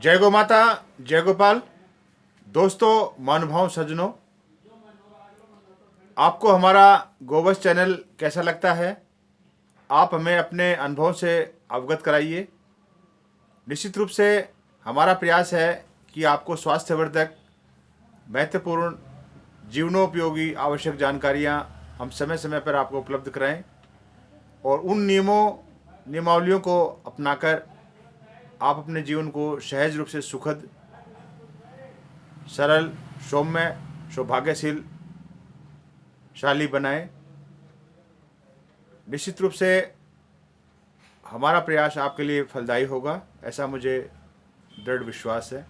जय गौ माता, जय गोपाल। दोस्तों, महानुभाव, सज्जनों, आपको हमारा गोवंश चैनल कैसा लगता है? आप हमें अपने अनुभव से अवगत कराइए। निश्चित रूप से हमारा प्रयास है कि आपको स्वास्थ्यवर्धक, महत्वपूर्ण, जीवनोपयोगी आवश्यक जानकारियाँ हम समय समय पर आपको उपलब्ध कराएं और उन नियमावलियों को अपनाकर आप अपने जीवन को सहज रूप से सुखद, सरल, सौम्य, सौभाग्यशील शाली बनाएं। निश्चित रूप से हमारा प्रयास आपके लिए फलदायी होगा, ऐसा मुझे दृढ़ विश्वास है।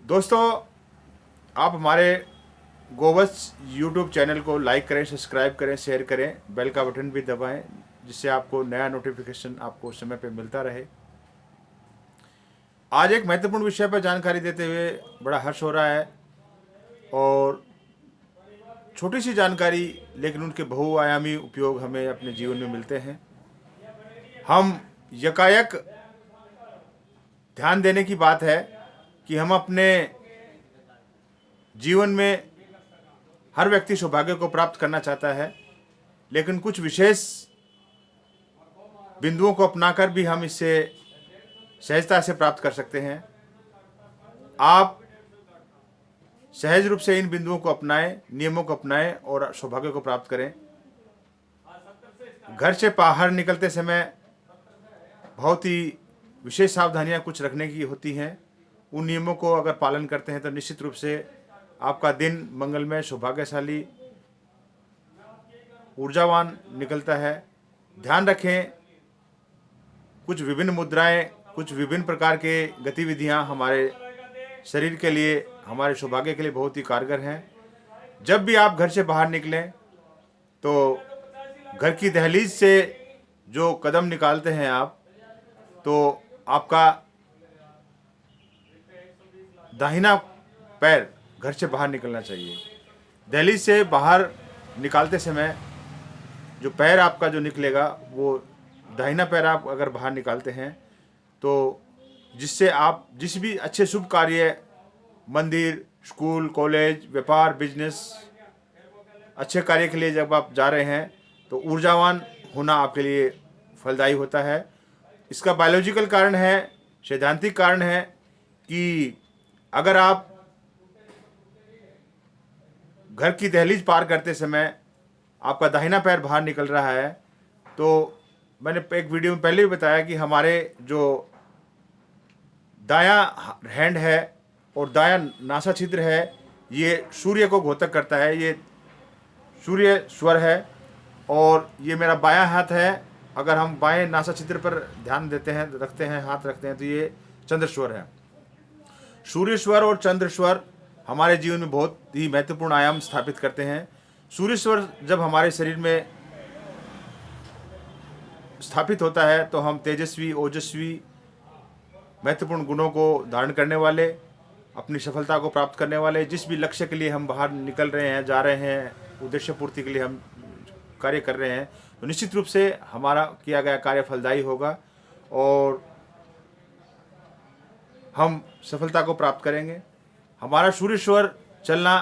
दोस्तों, आप हमारे गोवंश यूट्यूब चैनल को लाइक करें, सब्सक्राइब करें, शेयर करें, बेल का बटन भी दबाएं, जिससे आपको नया नोटिफिकेशन आपको समय पर मिलता रहे। आज एक महत्वपूर्ण विषय पर जानकारी देते हुए बड़ा हर्ष हो रहा है और छोटी सी जानकारी लेकिन उनके बहुआयामी उपयोग हमें अपने जीवन में मिलते हैं। हम यकायक ध्यान देने की बात है कि हम अपने जीवन में हर व्यक्ति सौभाग्य को प्राप्त करना चाहता है, लेकिन कुछ विशेष बिंदुओं को अपनाकर भी हम इससे सहजता से प्राप्त कर सकते हैं। आप सहज रूप से इन बिंदुओं को अपनाएं, नियमों को अपनाएं और सौभाग्य को प्राप्त करें। घर से बाहर निकलते समय बहुत ही विशेष सावधानियां कुछ रखने की होती हैं। उन नियमों को अगर पालन करते हैं तो निश्चित रूप से आपका दिन मंगलमय, सौभाग्यशाली, ऊर्जावान निकलता है। ध्यान रखें, कुछ विभिन्न मुद्राएं, कुछ विभिन्न प्रकार के गतिविधियां हमारे शरीर के लिए, हमारे सौभाग्य के लिए बहुत ही कारगर हैं। जब भी आप घर से बाहर निकलें तो घर की दहलीज से जो कदम निकालते हैं आप, तो आपका दाहिना पैर घर से बाहर निकलना चाहिए। दहलीज से बाहर निकालते समय जो पैर आपका जो निकलेगा, वो दाहिना पैर आप अगर बाहर निकालते हैं तो जिससे आप जिस भी अच्छे शुभ कार्य, मंदिर, स्कूल, कॉलेज, व्यापार, बिजनेस, अच्छे कार्य के लिए जब आप जा रहे हैं तो ऊर्जावान होना आपके लिए फलदायी होता है। इसका बायोलॉजिकल कारण है, सैद्धांतिक कारण है कि अगर आप घर की दहलीज पार करते समय आपका दाहिना पैर बाहर निकल रहा है, तो मैंने एक वीडियो में पहले भी बताया कि हमारे जो दायां हैंड है और दायां नासा छिद्र है, ये सूर्य को घोतक करता है। ये सूर्य स्वर है और ये मेरा बायां हाथ है। अगर हम बाएं नासा छिद्र पर ध्यान देते हैं, रखते हैं, हाथ रखते हैं, तो ये चंद्र स्वर है। सूर्य स्वर और चंद्र स्वर हमारे जीवन में बहुत ही महत्वपूर्ण आयाम स्थापित करते हैं। सूर्य स्वर जब हमारे शरीर में स्थापित होता है तो हम तेजस्वी, ओजस्वी, महत्वपूर्ण गुणों को धारण करने वाले, अपनी सफलता को प्राप्त करने वाले, जिस भी लक्ष्य के लिए हम बाहर निकल रहे हैं, जा रहे हैं, उद्देश्य पूर्ति के लिए हम कार्य कर रहे हैं, तो निश्चित रूप से हमारा किया गया कार्य फलदायी होगा और हम सफलता को प्राप्त करेंगे। हमारा सूर्य स्वर चलना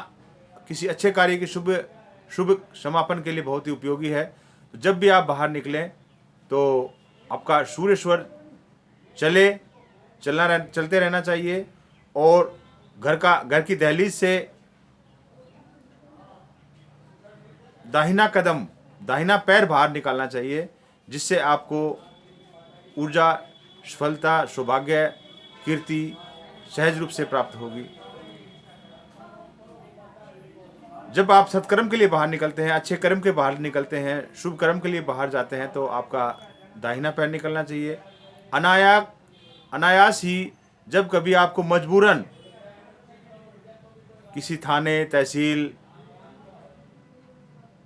किसी अच्छे कार्य की शुभ समापन के लिए बहुत ही उपयोगी है। तो जब भी आप बाहर निकलें तो आपका सूर्य स्वर चलते रहना चाहिए और घर की दहलीज से दाहिना पैर बाहर निकालना चाहिए, जिससे आपको ऊर्जा, सफलता, सौभाग्य, कीर्ति सहज रूप से प्राप्त होगी। जब आप सत्कर्म के लिए बाहर निकलते हैं, अच्छे कर्म के बाहर निकलते हैं, शुभ कर्म के लिए बाहर जाते हैं, तो आपका दाहिना पैर निकलना चाहिए। अनायास ही जब कभी आपको मजबूरन किसी थाने, तहसील,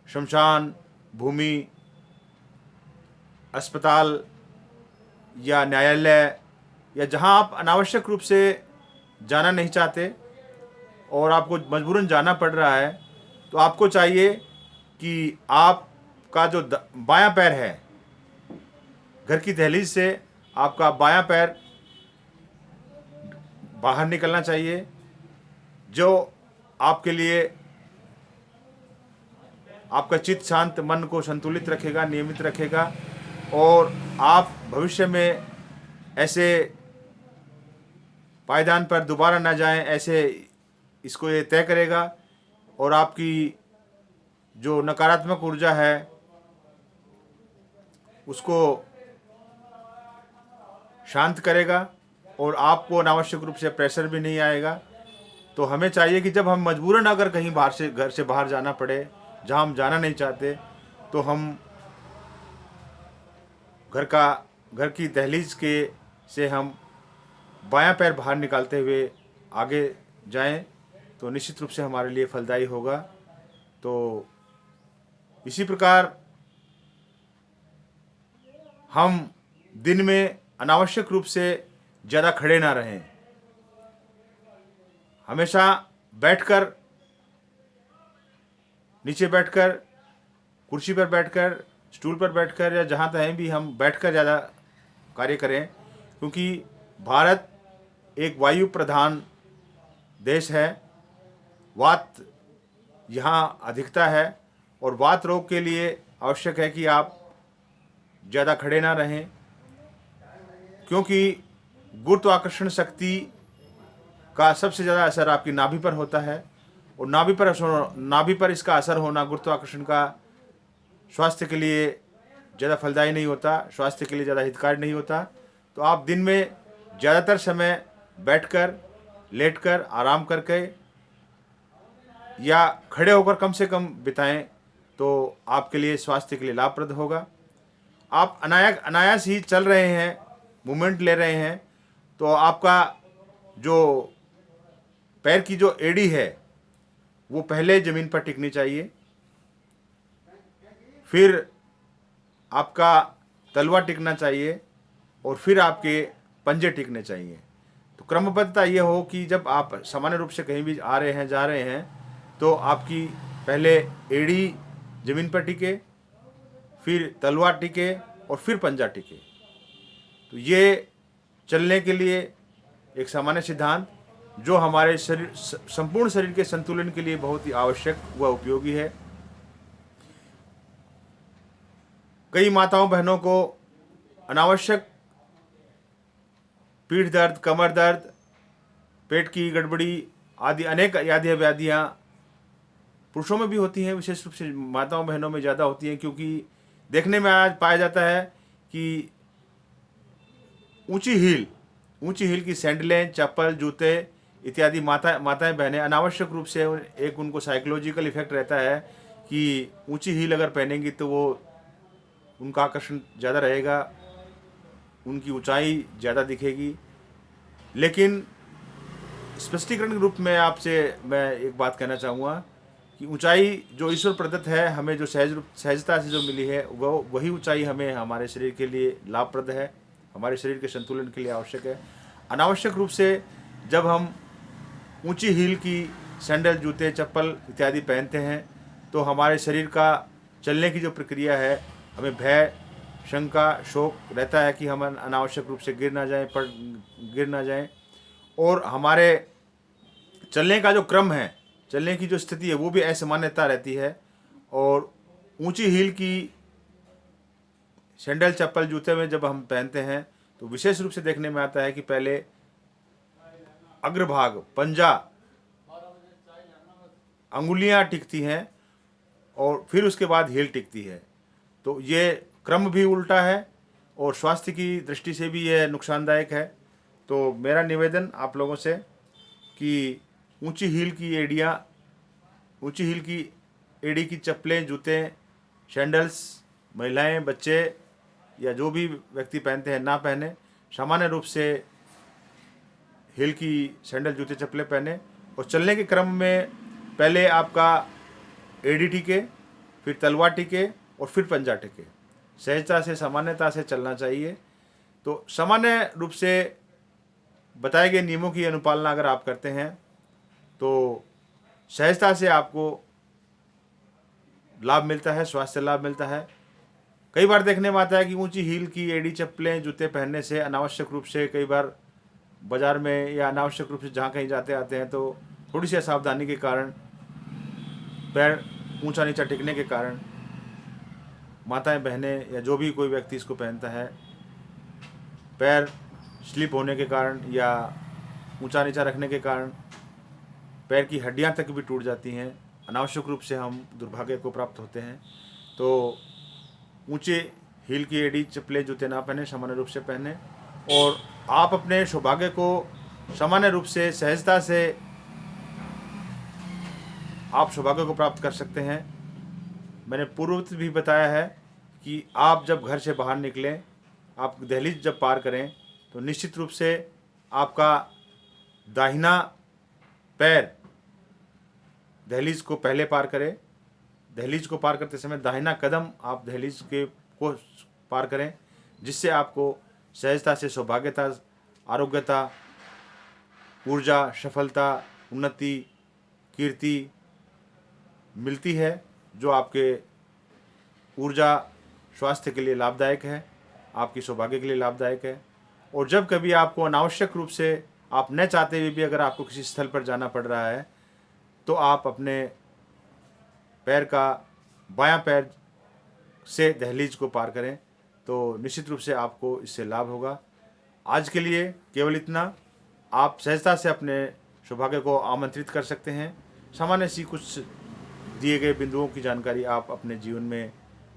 शमशान भूमि, अस्पताल या न्यायालय या जहां आप अनावश्यक रूप से जाना नहीं चाहते और आपको मजबूरन जाना पड़ रहा है, तो आपको चाहिए कि आपका जो बायां पैर है, घर की दहलीज से आपका बायां पैर बाहर निकलना चाहिए, जो आपके लिए आपका चित्त शांत, मन को संतुलित रखेगा, नियमित रखेगा, और आप भविष्य में ऐसे पायदान पर दोबारा ना जाएं, ऐसे इसको ये तय करेगा, और आपकी जो नकारात्मक ऊर्जा है उसको शांत करेगा, और आपको अनावश्यक रूप से प्रेशर भी नहीं आएगा। तो हमें चाहिए कि जब हम मजबूरन अगर कहीं बाहर से, घर से बाहर जाना पड़े जहाँ हम जाना नहीं चाहते, तो हम घर की दहलीज के से हम बायां पैर बाहर निकालते हुए आगे जाएं, तो निश्चित रूप से हमारे लिए फलदायी होगा। तो इसी प्रकार हम दिन में अनावश्यक रूप से ज़्यादा खड़े ना रहें, हमेशा बैठकर, नीचे बैठकर, कुर्सी पर बैठकर, स्टूल पर बैठकर, या जहाँ कहीं भी हम बैठकर ज़्यादा कार्य करें, क्योंकि भारत एक वायु प्रधान देश है। वात यहाँ अधिकता है, और वात रोग के लिए आवश्यक है कि आप ज़्यादा खड़े ना रहें, क्योंकि गुरुत्वाकर्षण शक्ति का सबसे ज़्यादा असर आपकी नाभि पर होता है, और नाभि पर इसका असर होना, गुरुत्वाकर्षण का, स्वास्थ्य के लिए ज़्यादा फलदायी नहीं होता, स्वास्थ्य के लिए ज़्यादा हितकारी नहीं होता। तो आप दिन में ज़्यादातर समय बैठकर, लेटकर, आराम करके या खड़े होकर कम से कम बिताएं, तो आपके लिए, स्वास्थ्य के लिए लाभप्रद होगा। आप अनायास ही चल रहे हैं, मूवमेंट ले रहे हैं, तो आपका जो पैर की जो एड़ी है वो पहले ज़मीन पर टिकनी चाहिए, फिर आपका तलवा टिकना चाहिए, और फिर आपके पंजे टिकने चाहिए। तो क्रमबद्धता ये हो कि जब आप सामान्य रूप से कहीं भी आ रहे हैं, जा रहे हैं, तो आपकी पहले एड़ी ज़मीन पर टिके, फिर तलवा टिके, और फिर पंजा टिके। तो ये चलने के लिए एक सामान्य सिद्धांत, जो हमारे शरीर, संपूर्ण शरीर के संतुलन के लिए बहुत ही आवश्यक व उपयोगी है। कई माताओं बहनों को अनावश्यक पीठ दर्द, कमर दर्द, पेट की गड़बड़ी आदि अनेक व्याधियाँ पुरुषों में भी होती हैं, विशेष रूप से माताओं बहनों में ज़्यादा होती हैं, क्योंकि देखने में आज पाया जाता है कि ऊंची हील की सैंडलें, चप्पल, जूते इत्यादि माताएं बहनें अनावश्यक रूप से, एक उनको साइकोलॉजिकल इफेक्ट रहता है कि ऊंची हील अगर पहनेंगी तो वो उनका आकर्षण ज़्यादा रहेगा, उनकी ऊंचाई ज़्यादा दिखेगी। लेकिन स्पष्टीकरण के रूप में आपसे मैं एक बात कहना चाहूँगा कि ऊंचाई जो ईश्वर प्रदत्त है, हमें जो सहजता से जो मिली है, वही ऊंचाई हमें हमारे शरीर के लिए लाभप्रद है, हमारे शरीर के संतुलन के लिए आवश्यक है। अनावश्यक रूप से जब हम ऊंची हील की सैंडल, जूते, चप्पल इत्यादि पहनते हैं, तो हमारे शरीर का चलने की जो प्रक्रिया है, हमें भय, शंका, शोक रहता है कि हम अनावश्यक रूप से गिर ना जाएं, और हमारे चलने का जो क्रम है, चलने की जो स्थिति है, वो भी असामान्यता रहती है। और ऊंची हील की सैंडल, चप्पल, जूते में जब हम पहनते हैं, तो विशेष रूप से देखने में आता है कि पहले अग्रभाग, पंजा, अंगुलियां टिकती हैं, और फिर उसके बाद हील टिकती है। तो ये क्रम भी उल्टा है, और स्वास्थ्य की दृष्टि से भी यह नुकसानदायक है। तो मेरा निवेदन आप लोगों से कि ऊंची हील की एड़ी की चप्पलें, जूते, सैंडल्स महिलाएं, बच्चे या जो भी व्यक्ति पहनते हैं ना पहने, सामान्य रूप से हील की सैंडल, जूते, चप्पलें पहने, और चलने के क्रम में पहले आपका एड़ी टिके, फिर तलवा टिके, और फिर पंजा टिके। सहजता से, सामान्यता से चलना चाहिए। तो सामान्य रूप से बताए गए नियमों की अनुपालना अगर आप करते हैं, तो सहजता से आपको लाभ मिलता है, स्वास्थ्य लाभ मिलता है। कई बार देखने में आता है कि ऊंची हील की एड़ी, चप्पलें, जूते पहनने से अनावश्यक रूप से कई बार बाज़ार में या अनावश्यक रूप से जहाँ कहीं जाते आते हैं तो थोड़ी सी असावधानी के कारण, पैर ऊंचा नीचा टिकने के कारण माताएं बहनें या जो भी कोई व्यक्ति इसको पहनता है, पैर स्लिप होने के कारण या ऊंचा नीचा रखने के कारण पैर की हड्डियां तक भी टूट जाती हैं। अनावश्यक रूप से हम दुर्भाग्य को प्राप्त होते हैं। तो ऊंचे हील की एड़ी चप्पलें जूते ना पहने, सामान्य रूप से पहने, और आप अपने सौभाग्य को सामान्य रूप से सहजता से आप सौभाग्य को प्राप्त कर सकते हैं। मैंने पूर्व भी बताया है कि आप जब घर से बाहर निकलें, आप दहलीज जब पार करें तो निश्चित रूप से आपका दाहिना पैर दहलीज को पहले पार करें। दहलीज को पार करते समय दाहिना कदम आप दहलीज के को पार करें, जिससे आपको सहजता से सौभाग्यता, आरोग्यता, ऊर्जा, सफलता, उन्नति, कीर्ति मिलती है, जो आपके ऊर्जा स्वास्थ्य के लिए लाभदायक है, आपकी सौभाग्य के लिए लाभदायक है। और जब कभी आपको अनावश्यक रूप से आप न चाहते हुए भी अगर आपको किसी स्थल पर जाना पड़ रहा है तो आप अपने पैर का बायां पैर से दहलीज को पार करें तो निश्चित रूप से आपको इससे लाभ होगा। आज के लिए केवल इतना। आप सहजता से अपने सौभाग्य को आमंत्रित कर सकते हैं। सामान्य सी कुछ दिए गए बिंदुओं की जानकारी आप अपने जीवन में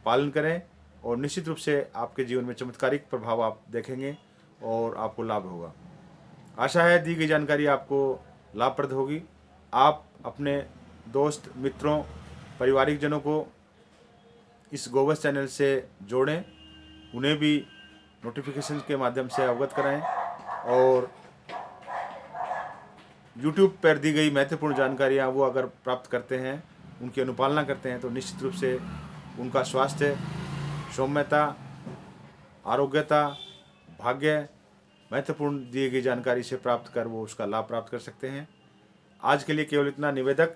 पालन करें और निश्चित रूप से आपके जीवन में चमत्कारिक प्रभाव आप देखेंगे और आपको लाभ होगा। आशा है दी गई जानकारी आपको लाभप्रद होगी। आप अपने दोस्त, मित्रों, पारिवारिक जनों को इस गोवस चैनल से जोड़ें, उन्हें भी नोटिफिकेशन के माध्यम से अवगत कराएं और YouTube पर दी गई महत्वपूर्ण जानकारियाँ वो अगर प्राप्त करते हैं, उनकी अनुपालना करते हैं तो निश्चित रूप से उनका स्वास्थ्य, सौम्यता, आरोग्यता, भाग्य महत्वपूर्ण दी गई जानकारी से प्राप्त कर वो उसका लाभ प्राप्त कर सकते हैं। आज के लिए केवल इतना। निवेदक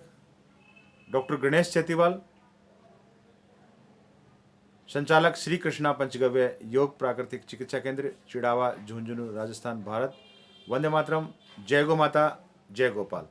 डॉक्टर गणेश चेतीवाल, संचालक श्री कृष्णा पंचगव्य योग प्राकृतिक चिकित्सा केंद्र, चिड़ावा, झुंझुनू, राजस्थान, भारत। वंदे मातरम। जय गो माता, जय गोपाल।